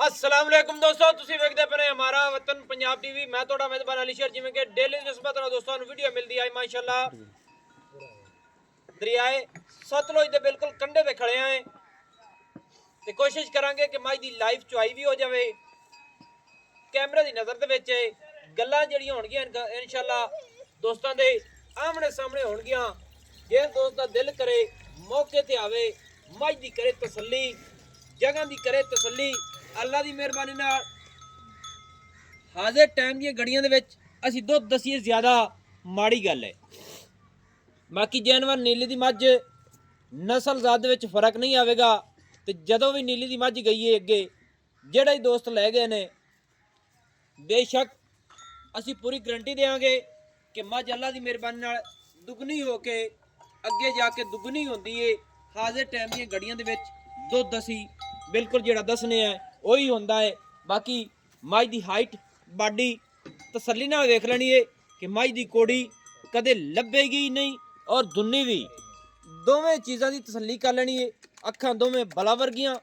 अस्सलाम वालेकुम दोस्तों, ਤੁਸੀਂ ਵੇਖਦੇ ਪਏ ਹਮਾਰਾ ਵਤਨ ਪੰਜਾਬ ਟੀਵੀ। ਮੈਂ ਤੁਹਾਡਾ ਮੇਜ਼ਬਾਨ ਅਲੀ ਸ਼ੇਰ। ਜਿਵੇਂ ਕਿ ਡੇਲੀ ਨਿਸਬਤ ਨਾਲ ਦੋਸਤਾਂ ਨੂੰ ਵੀਡੀਓ ਮਿਲਦੀ ਹੈ ਮਾਸ਼ਾਅੱਲਾ ਦਰਿਆਏ ਸਤਲੁਜ ਦੇ ਬਿਲਕੁਲ ਕੰਢੇ ਤੇ ਖੜੇ ਆਂ ਤੇ ਕੋਸ਼ਿਸ਼ ਕਰਾਂਗੇ ਕਿ ਮਾਈ ਦੀ ਲਾਈਵ ਚੁਆਈ ਵੀ ਹੋ ਜਾਵੇ, ਕੈਮਰੇ ਦੀ ਨਜ਼ਰ ਦੇ ਵਿੱਚ ਗੱਲਾਂ ਜਿਹੜੀਆਂ ਹੋਣਗੀਆਂ ਇਨਸ਼ਾਅੱਲਾ ਦੋਸਤਾਂ ਦੇ ਆਮਣੇ ਸਾਹਮਣੇ ਹੋਣਗੀਆਂ। ਜੇ ਦੋਸਤ ਦਾ ਦਿਲ ਕਰੇ ਮੌਕੇ ਤੇ ਆਵੇ, ਮਾਈ ਦੀ ਕਰੇ ਤਸੱਲੀ, ਜਗ੍ਹਾ ਦੀ ਕਰੇ ਤਸੱਲੀ। ਅੱਲਾ ਦੀ ਮਿਹਰਬਾਨੀ ਨਾਲ ਹਾਜ਼ਰ ਟਾਈਮ ਦੀਆਂ ਗੜੀਆਂ ਦੇ ਵਿੱਚ ਅਸੀਂ ਦੁੱਧ ਦਸੀਏ ਜ਼ਿਆਦਾ ਮਾੜੀ ਗੱਲ ਹੈ। ਬਾਕੀ ਜਾਨਵਰ ਨੀਲੀ ਦੀ ਮੱਝ ਨਸਲ ਜ਼ਾਤ ਦੇ ਵਿੱਚ ਫਰਕ ਨਹੀਂ ਆਵੇਗਾ। ਤੇ ਜਦੋਂ ਵੀ ਨੀਲੀ ਦੀ ਮੱਝ ਗਈ ਹੈ ਅੱਗੇ ਜਿਹੜਾ ਹੀ ਦੋਸਤ ਲੈ ਗਏ ਨੇ, ਬੇਸ਼ੱਕ ਅਸੀਂ ਪੂਰੀ ਗਰੰਟੀ ਦੇਵਾਂਗੇ ਕਿ ਮੱਝ ਅੱਲਾ ਦੀ ਮਿਹਰਬਾਨੀ ਨਾਲ ਦੁੱਗਣੀ ਹੋ ਕੇ ਅੱਗੇ ਜਾ ਕੇ ਦੁੱਗਣੀ ਹੁੰਦੀ ਏ। ਹਾਜ਼ਰ ਟਾਈਮ ਦੀਆਂ ਗੜੀਆਂ ਦੇ ਵਿੱਚ ਦੁੱਧ ਅਸੀਂ ਬਿਲਕੁਲ ਜਿਹੜਾ ਦੱਸਨੇ ਆ ਉਹੀ ਹੁੰਦਾ ਹੈ। ਬਾਕੀ ਮੱਝ ਦੀ ਹਾਈਟ ਬਾਡੀ ਤਸੱਲੀ ਨਾਲ ਵੇਖ ਲੈਣੀ ਹੈ ਕਿ ਮੱਝ ਦੀ ਕੋੜੀ ਕਦੇ ਲੱਭੇਗੀ ਨਹੀਂ ਔਰ ਦੁੰਨੀ ਵੀ, ਦੋਵੇਂ ਚੀਜ਼ਾਂ ਦੀ ਤਸੱਲੀ ਕਰ ਲੈਣੀ ਹੈ। ਅੱਖਾਂ ਦੋਵੇਂ ਬਲਾ ਵਰਗੀਆਂ।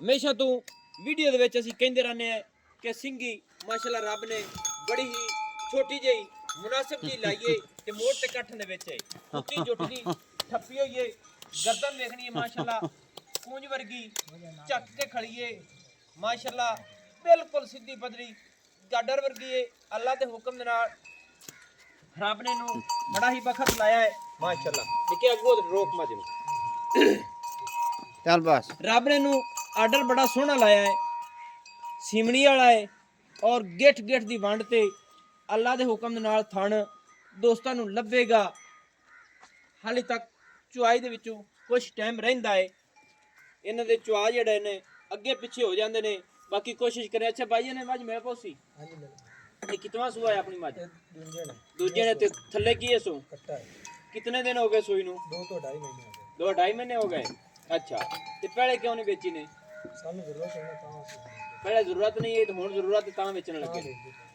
ਹਮੇਸ਼ਾ ਤੋਂ ਵੀਡੀਓ ਦੇ ਵਿੱਚ ਅਸੀਂ ਕਹਿੰਦੇ ਰਹਿੰਦੇ ਆ ਕਿ ਸਿੰਘੀ ਮਾਸ਼ਾਅੱਲਾ ਰੱਬ ਨੇ ਬੜੀ ਹੀ ਛੋਟੀ ਜਿਹੀ ਮੁਨਾਸਿਬ ਜੀ ਲਾਈਏ ਤੇ ਮੋੜ ਤੇ ਕੱਠਣ ਦੇ ਵਿੱਚ ਉੱਚੀ ਜੁੱਟ ਦੀ ਠੱਪੀ ਹੋਈ ਏ। ਗਰਦਨ ਵੇਖਣੀ ਹੈ ਮਾਸ਼ਾਅੱਲਾ ਕੂੰਜ ਵਰਗੀ ਚੱਕ ਕੇ ਖੜੀਏ ਮਾਸ਼ਾਅੱਲਾ, ਬਿਲਕੁਲ ਸਿੱਧੀ ਪਦਰੀ ਗਾਡਰ ਵਰਗੀ ਏ। ਅੱਲਾ ਦੇ ਹੁਕਮ ਦੇ ਨਾਲ ਰੱਬ ਨੇ ਨੂੰ ਬੜਾ ਹੀ ਬਖਤ ਲਾਇਆ ਹੈ ਮਾਸ਼ਾਅੱਲਾ। ਦੇਖੇ ਅੱਗੋਂ ਰੋਕ ਮਾ ਨੂੰ ਚੱਲ ਬਸ ਰੱਬ ਨੇ ਨੂੰ ਆਰਡਰ ਬੜਾ ਸੋਹਣਾ ਲਾਇਆ ਹੈ, ਸਿਮਣੀ ਵਾਲਾ ਹੈ ਔਰ ਗਿੱਠ ਗਿੱਠ ਦੀ ਵੰਡ ਤੇ ਅੱਲਾ ਦੇ ਹੁਕਮ ਦੇ ਨਾਲ ਥਣ ਦੋਸਤਾਂ ਨੂੰ ਲੱਭੇਗਾ। ਹਾਲੇ ਤੱਕ ਚੁਆਈ ਦੇ ਵਿੱਚੋਂ ਕੁਝ ਟਾਈਮ ਰਹਿੰਦਾ ਹੈ, ਇਹਨਾਂ ਦੇ ਚੁਆ ਜਿਹੜੇ ਨੇ ਅੱਗੇ ਪਿੱਛੇ ਹੋ ਜਾਂਦੇ ਨੇ। ਬਾਕੀ ਕੋਸ਼ਿਸ਼ ਕਰੇ। ਅੱਛਾ ਭਾਈ ਨੇ ਮੱਝ ਮੇਰੇ ਕੋਲ ਸੀ, ਇਹ ਕਿਤਨਾ ਸੂਆ ਹੈ ਆਪਣੀ ਮੱਝ? ਦੂਜੇ ਨੇ ਤੇ ਥੱਲੇ ਕੀ ਹੈ ਸੂ? ਕਿਤਨੇ ਦਿਨ ਹੋ ਗਏ ਸੂਈ ਨੂੰ? 2 ਤੋਂ 2.5 ਮਹੀਨੇ ਹੋ ਗਏ। 2-2.5 ਮਹੀਨੇ ਹੋ ਗਏ। ਅੱਛਾ, ਤੇ ਪਹਿਲੇ ਕਿਉਂ ਨਹੀਂ ਵੇਚੀ ਨੇ? ਸਾਨੂੰ ਜ਼ਰੂਰਤ ਹੈ ਤਾਂ ਪਹਿਲੇ ਜ਼ਰੂਰਤ ਨਹੀਂ ਹੈ ਤੇ ਹੁਣ ਜ਼ਰੂਰਤ ਹੈ ਤਾਂ ਵੇਚਣ ਲੱਗੇ।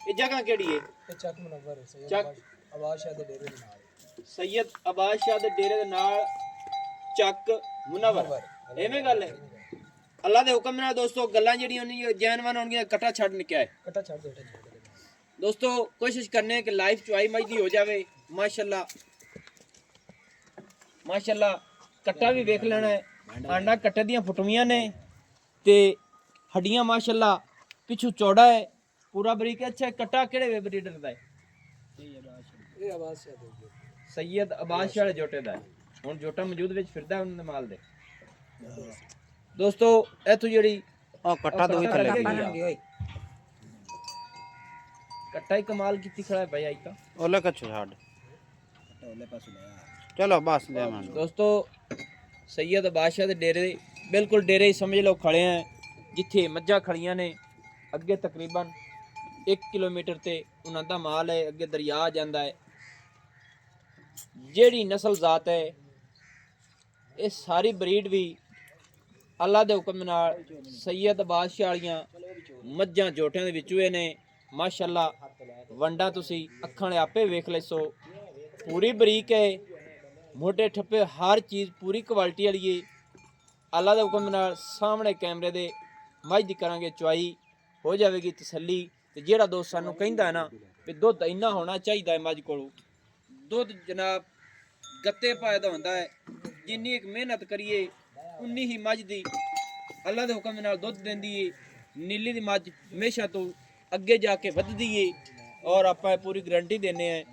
ਇਹ ਜਗ੍ਹਾ ਕਿਹੜੀ ਹੈ? ਇਹ ਚੱਕ ਮੁਨੱਵਰ ਹੈ ਸੈਯਦ ਚੱਕ ਆਬਾਦ ਸ਼ਾਹ ਦੇ ਡੇਰੇ ਦੇ ਨਾਲ। ਸੈਯਦ ਆਬਾਦ ਸ਼ਾਹ ਦੇ ਡੇਰੇ ਦੇ ਨਾਲ ਚੱਕ ਮੁਨੱਵਰ। ਐਵੇਂ ਗੱਲ ਹੈ। ਅੱਲਾ ਦੇ ਹੁਕਮ ਨਾਲ ਦੋਸਤੋ ਗੱਲਾਂ ਜਿਹੜੀਆਂ ਹੋਣਗੀਆਂ ਜਾਨਵਾਨ ਹੋਣਗੀਆਂ ਕੱਟਾ ਛੱਡ ਨਿਕਿਆ ਹੈ। ਕੱਟਾ ਛੱਡ ਦੇ ਦੋਸਤੋ ਕੋਸ਼ਿਸ਼ ਕਰਨੇ ਕਿ ਲਾਈਵ ਚੁਆਈ ਮੱਝ ਦੀ ਹੋ ਜਾਵੇ ਮਾਸ਼ਾਅੱਲਾ। ਮਾਸ਼ਾਅੱਲਾ ਕੱਟਾ ਵੀ ਵੇਖ ਲੈਣਾ ਹੈ। ਆਂਡਾ ਕੱਟੇ ਦੀਆਂ ਫੁੱਟਵੀਆਂ ਨੇ ਤੇ ਹੱਡੀਆਂ ਮਾਸ਼ਾਅੱਲਾ ਪਿੱਛੋਂ ਚੌੜਾ ਹੈ, ਪੂਰਾ ਬਰੀਕ ਹੈ। ਅੱਛਾ, ਕੱਟਾ ਕਿਹੜੇ ਬਰੀਡਰ ਦਾ ਹੈ? ਇਹ ਆਬਾਦ ਸ਼ਾਹ ਦੇ ਸੈਯਦ ਆਬਾਦ ਸ਼ਾਹ ਜੋਟੇ ਦਾ ਹੈ। ਹੁਣ ਜੋਟਾ ਮੌਜੂਦ ਵਿੱਚ ਫਿਰਦਾ ਉਹਨਾਂ ਦੇ ਮਾਲ ਦੇ। ਦੋਸਤੋ ਇੱਥੋਂ ਜਿਹੜੀ ਉਹ ਕੱਟਾ ਦੋ ਹੀ ਥੱਲੇ ਗਈ ਕੱਟਾ ਹੀ ਕਮਾਲ ਕੀਤੀ ਖੜਾ ਹੈ ਭਾਈ। ਆਈ ਤਾਂ ਉਹਲੇ ਕੱਛ ਛੱਡ ਚਲੋ ਬਸ ਲੈ ਮੰਨ ਦੋਸਤੋ ਸੈਯਦ ਬਾਦਸ਼ਾਹ ਦੇ ਡੇਰੇ ਬਿਲਕੁਲ ਡੇਰੇ ਹੀ ਸਮਝ ਲਓ ਖੜੇ ਆ, ਜਿੱਥੇ ਮੱਝਾਂ ਖੜੀਆਂ ਨੇ। ਅੱਗੇ ਤਕਰੀਬਨ 1 ਕਿਲੋਮੀਟਰ ਤੇ ਉਹਨਾਂ ਦਾ ਮਾਲ ਹੈ, ਅੱਗੇ ਦਰਿਆ ਆ ਜਾਂਦਾ ਹੈ। ਜਿਹੜੀ ਨਸਲ ਜ਼ਾਤ ਹੈ ਇਹ ਸਾਰੀ ਬਰੀਡ ਵੀ ਅੱਲਾ ਦੇ ਹੁਕਮ ਨਾਲ ਸੈਯਦ ਬਾਦਸ਼ਾਹ ਵਾਲੀਆਂ ਮੱਝਾਂ ਜੋਟਿਆਂ ਦੇ ਵਿੱਚੋਂ ਇਹ ਨੇ ਮਾਸ਼ਾਅੱਲਾ। ਵੰਡਾ ਤੁਸੀਂ ਅੱਖਾਂ ਨੇ ਆਪੇ ਵੇਖ ਲੈ ਸੋ, ਪੂਰੀ ਬਰੀਕ ਹੈ, ਮੋਟੇ ਠੱਪੇ, ਹਰ ਚੀਜ਼ ਪੂਰੀ ਕੁਆਲਿਟੀ ਵਾਲੀ ਹੈ। ਅੱਲਾ ਦੇ ਹੁਕਮ ਨਾਲ ਸਾਹਮਣੇ ਕੈਮਰੇ ਦੇ ਮੱਝ ਦੀ ਕਰਾਂਗੇ ਚੁਆਈ, ਹੋ ਜਾਵੇਗੀ ਤਸੱਲੀ। ਤੇ ਜਿਹੜਾ ਦੋਸਤ ਸਾਨੂੰ ਕਹਿੰਦਾ ਹੈ ਨਾ ਵੀ ਦੁੱਧ ਇੰਨਾ ਹੋਣਾ ਚਾਹੀਦਾ ਹੈ ਮੱਝ ਕੋਲੋਂ, ਦੁੱਧ ਜਨਾਬ ਗੱਤੇ ਪਾਏ ਦਾ ਹੁੰਦਾ ਹੈ। ਜਿੰਨੀ ਇੱਕ ਮਿਹਨਤ ਕਰੀਏ ਉਨੀ ਹੀ ਮੱਝ ਦੀ ਅੱਲਾ ਦੇ ਹੁਕਮ ਨਾਲ ਦੁੱਧ ਦਿੰਦੀ ਏ। ਨੀਲੀ ਦੀ ਮੱਝ ਹਮੇਸ਼ਾ ਤੋਂ ਅੱਗੇ ਜਾ ਕੇ ਵੱਧਦੀ ਏ ਔਰ ਆਪਾਂ ਇਹ ਪੂਰੀ ਗਰੰਟੀ ਦਿੰਦੇ ਆ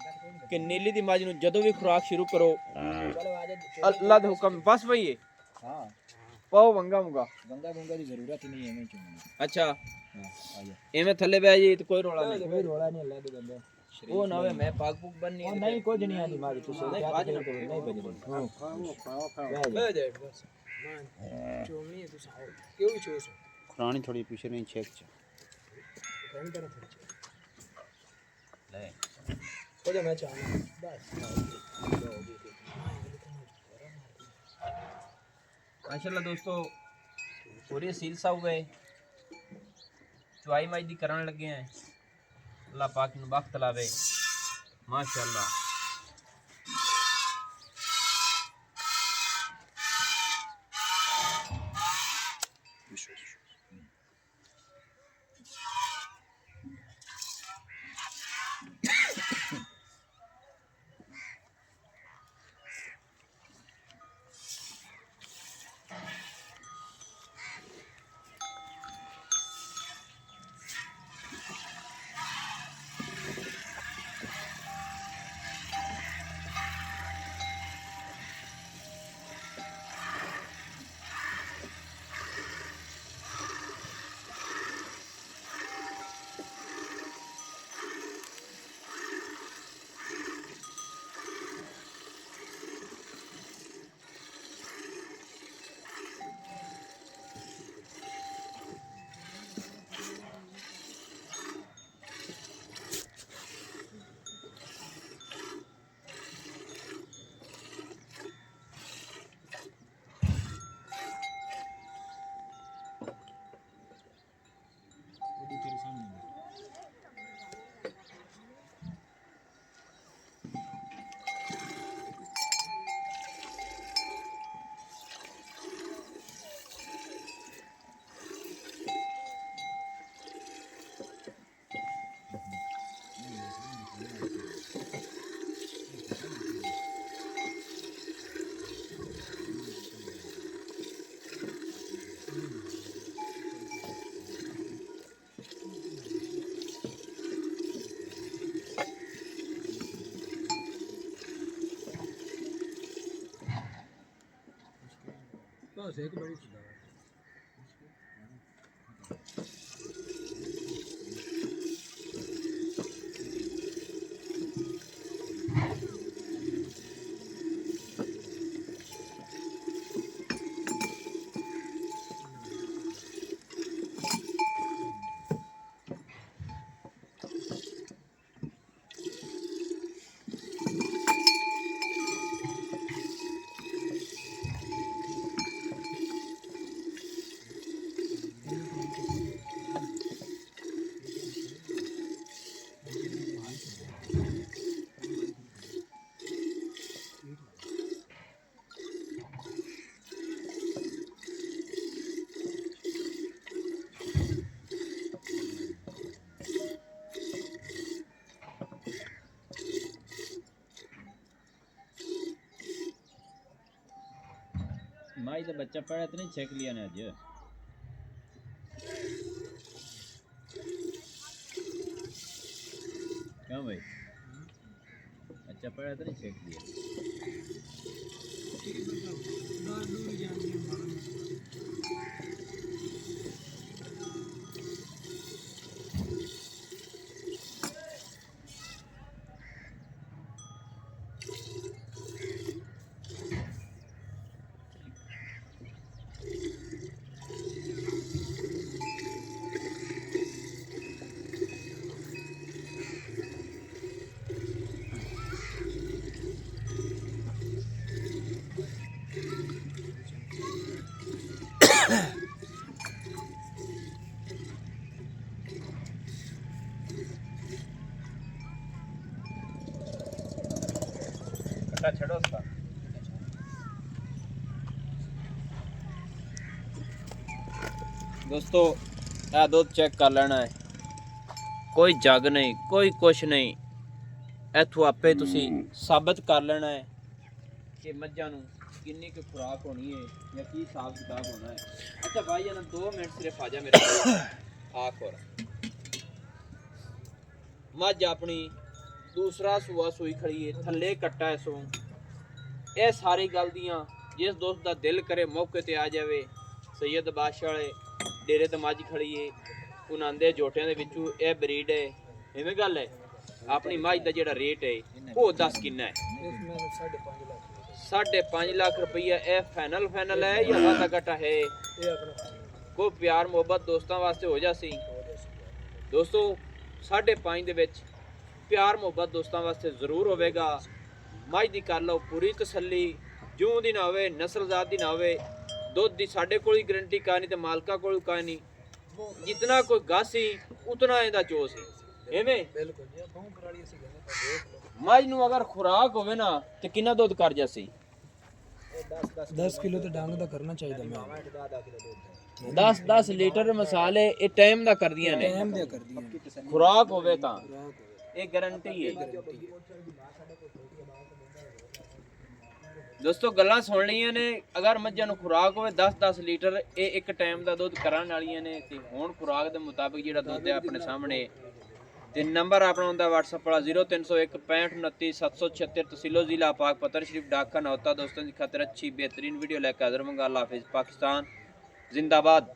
ਕਿ ਨੀਲੀ ਦੀ ਮੱਝ ਨੂੰ ਜਦੋਂ ਵੀ ਖੁਰਾਕ ਸ਼ੁਰੂ ਕਰੋ ਅੱਲਾ ਦੇ ਹੁਕਮ ਬਸ ਭਈਏ ਹਾਂ ਪਾਓ ਵੰਗਾ ਵੰਗਾ ਵੰਗਾ ਦੀ ਜ਼ਰੂਰਤ ਹੀ ਨਹੀਂ ਐਵੇਂ ਚੁਣਨੀ। ਅੱਛਾ, ਐਵੇਂ ਥੱਲੇ ਬਹਿ ਜੀ ਤੇ ਕੋਈ ਰੋਲਾ ਨਹੀਂ। ਕੋਈ ਰੋਲਾ ਨਹੀਂ ਅੱਲਾ ਦੇ ਬੰਦੇ। ਉਹ ਨਾ ਵੇ ਮੈਂ ਪਾਕ ਪੂਕ ਬੰਨੀ ਨਹੀਂ ਕੁਝ ਨਹੀਂ ਆਦੀ ਮਾਰੀ ਤੁਸੀਂ ਨਹੀਂ ਬਾਜ ਨਹੀਂ ਬਜਣੀ ਬਹਿ ਜਾਏ ਬਸ ਚੋਮਣੀ ਹੈ ਤੁਸੀਂ ਆਓ ਕਿਉਂ ਵੀ ਚੋਸ ਖਰਾਣੀ ਥੋੜੀ ਪਿੱਛੇ ਨਹੀਂ ਛੇਕ ਚ ਕੌਣ ਕਰਾ ਲੈ ਹੋ ਜਾ ਮੈਂ ਚਾਹਨਾ ਬਸ माशाल्लाह दोस्तों पूरे सील साहब है चुआई मज दी करन लगे हैं। अल्लाह पाक नूं बख्त लावे माशाल्लाह। माई तो बच्चा पड़ा तो नहीं चेक लिया ने अज क्यों भाई बच्चा पड़ा तो नहीं चेक लिया कट्टा छड़ो उसका दोस्तों ਇਹ ਦੁੱਧ ਚੈੱਕ ਕਰ ਲੈਣਾ ਹੈ ਕੋਈ ਜੱਗ ਨਹੀਂ ਕੋਈ ਕੁਛ ਨਹੀਂ ਇੱਥੋਂ ਆਪੇ ਤੁਸੀਂ ਸਾਬਤ ਕਰ ਲੈਣਾ ਹੈ ਕਿ ਮੱਝਾਂ ਨੂੰ ਕਿੰਨੀ ਕੁ ਖੁਰਾਕ ਹੋਣੀ ਹੈ ਜਾਂ ਕੀ ਹਿਸਾਬ ਕਿਤਾਬ ਹੋਣਾ ਹੈ ਅੱਛਾ ਭਾਈ ਜਨ 2 ਮਿੰਟ ਸਿਰਫ ਆ ਜਾ ਮੇਰੇ ਕੋਲ ਆਖਰ ਮੱਝ ਆਪਣੀ ਦੂਸਰਾ ਸੂਆ ਸੂਈ ਖੜੀ ਹੈ ਥੱਲੇ ਕੱਟਾ ਹੈ ਸੋ ਇਹ ਸਾਰੀ ਗੱਲ ਦੀਆਂ ਜਿਸ ਦੋਸਤ ਦਾ ਦਿਲ ਕਰੇ ਮੌਕੇ ਤੇ ਆ ਜਾਵੇ ਸੈयद ਬਾਦਸ਼ਾਹ ਵਾਲੇ ਡੇਰੇ ਤੇ ਮੱਝ ਖੜੀ ਏ ਉਹਨਾਂ ਦੇ ਜੋਟਿਆਂ ਦੇ ਵਿੱਚੋਂ ਇਹ ਬਰੀਡ ਹੈ ਐਵੇਂ ਗੱਲ ਹੈ ਆਪਣੀ ਮੱਝ ਦਾ ਜਿਹੜਾ ਰੇਟ ਹੈ ਉਹ ਦੱਸ ਕਿੰਨਾ ਹੈ 5.5 ਲੱਖ ਰੁਪਈਆ ਇਹ ਫਾਈਨਲ ਹੈ ਜਾਂ ਵਾਧਾ ਘਾਟਾ ਹੈ ਕੋਈ ਪਿਆਰ ਮੁਹੱਬਤ ਦੋਸਤਾਂ ਵਾਸਤੇ ਹੋ ਜਾਸੀ ਦੋਸਤੋ 5.5 ਦੇ ਵਿੱਚ ਪਿਆਰ ਮੁਹੱਬਤ ਦੋਸਤਾਂ ਵਾਸਤੇ ਜ਼ਰੂਰ ਹੋਵੇਗਾ ਮੱਝ ਦੀ ਕਰ ਲਓ ਪੂਰੀ ਤਸੱਲੀ ਜੂੰ ਦੀ ਨਾ ਹੋਵੇ ਨਸਲਜ਼ਾਤ ਦੀ ਨਾ ਹੋਵੇ ਦੁੱਧ ਦੀ ਸਾਡੇ ਕੋਲ ਹੀ ਗਰੰਟੀ ਕਾ ਨਹੀਂ ਤੇ ਮਾਲਕਾਂ ਕੋਲ ਕਾ ਨਹੀਂ ਜਿਤਨਾ ਕੋਈ ਗਾਸੀ ਉਤਨਾ ਇਹਦਾ ਚੋ ਸੀ ਐਵੇਂ ਬਿਲਕੁਲ ਜੀ ਬਹੁਤ ਕਰਾਲੀ ਅਸੀਂ ਗੱਲ ਮੱਝ ਨੂੰ ਅਗਰ ਖੁਰਾਕ ਹੋਵੇ ਨਾ ਤੇ ਕਿੰਨਾ ਦੁੱਧ ਕਰ ਜਾਸੀ 10 ਕਿਲੋ ਤੇ ਡੰਗ ਦਾ ਕਰਨਾ ਚਾਹੀਦਾ ਮੈਂ 10 ਲੀਟਰ ਮਸਾਲੇ ਇਹ ਟਾਈਮ ਦਾ ਕਰਦੀਆਂ ਨੇ ਟਾਈਮ ਦੇ ਕਰਦੀਆਂ ਖੁਰਾਕ ਹੋਵੇ ਤਾਂ ਇਹ ਗਾਰੰਟੀ ਹੈ ਦੋਸਤੋ ਗੱਲਾਂ ਸੁਣ ਲਈਆਂ ਨੇ ਅਗਰ ਮੱਝਾਂ ਨੂੰ ਖੁਰਾਕ ਹੋਵੇ 10 ਲੀਟਰ ਇਹ ਇੱਕ ਟਾਈਮ ਦਾ ਦੁੱਧ ਕਰਨ ਵਾਲੀਆਂ ਨੇ ਤੇ ਹੁਣ ਖੁਰਾਕ ਦੇ ਮੁਤਾਬਿਕ ਜਿਹੜਾ ਦੁੱਧ ਹੈ ਆਪਣੇ ਸਾਹਮਣੇ ਤੇ ਨੰਬਰ ਆਪਣਾ ਹੁੰਦਾ WhatsApp ਵਾਲਾ 0301 6529 776 तहसीलो जिला पाक पत्थर शरीफ डाका नौता दोस्तों की खातिर अच्छी बेहतरीन वीडियो लेकर हाजिर मंगा अल्लाह हाफिज़ पाकिस्तान जिंदाबाद।